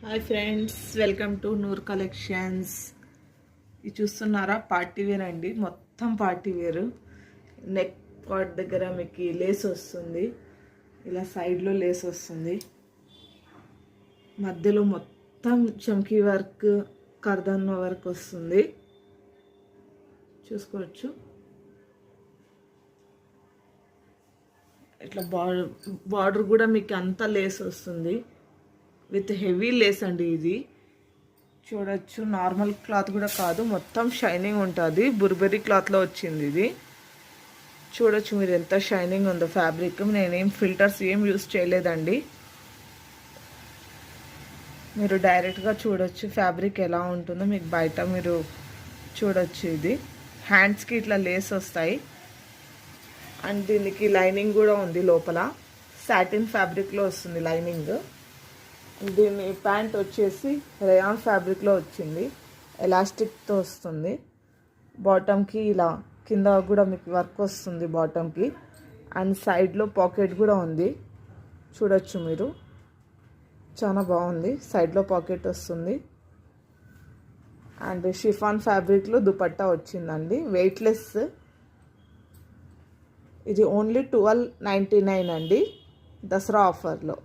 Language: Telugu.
Hi friends, welcome to Noor collections. ఇది చూస్తున్నారా, పార్టీ వేర్ అండి. మొత్తం పార్టీ వేర్. నెక్ పార్ట్ దగ్గర మీకు లేస్ వస్తుంది, ఇలా సైడ్లో లేస్ వస్తుంది, మధ్యలో మొత్తం చమ్కీ వర్క్, కర్దన్ వర్క్ వస్తుంది. చూసుకోవచ్చు. ఇట్లా బార్డర్ కూడా మీకు అంతా లేస్ వస్తుంది, విత్ హెవీ లేస్ అండి. ఇది చూడొచ్చు, నార్మల్ క్లాత్ కూడా కాదు, మొత్తం షైనింగ్ ఉంటుంది. బుర్బెరీ క్లాత్లో వచ్చింది ఇది. చూడొచ్చు మీరు ఎంత షైనింగ్ ఉందో ఫ్యాబ్రిక్. నేనేం ఫిల్టర్స్ ఏం యూస్ చేయలేదండి. మీరు డైరెక్ట్గా చూడొచ్చు ఫ్యాబ్రిక్ ఎలా ఉంటుందో. మీకు బయట మీరు చూడొచ్చు. ఇది హ్యాండ్స్కి ఇట్లా లేస్ వస్తాయి, అండ్ దీనికి లైనింగ్ కూడా ఉంది లోపల. సాటిన్ ఫ్యాబ్రిక్లో వస్తుంది లైనింగ్. దీని ప్యాంట్ వచ్చేసి రేయాన్ ఫ్యాబ్రిక్లో వచ్చింది, ఎలాస్టిక్తో వస్తుంది. బాటమ్కి ఇలా కింద కూడా మీకు వర్క్ వస్తుంది బాటమ్కి, అండ్ సైడ్లో పాకెట్ కూడా ఉంది. చూడొచ్చు మీరు, చాలా బాగుంది. సైడ్లో పాకెట్ వస్తుంది, అండ్ షిఫాన్ ఫ్యాబ్రిక్లో దుపట్టా వచ్చిందండి, వెయిట్లెస్. ఇది ఓన్లీ 1299 అండి, దసరా ఆఫర్లో.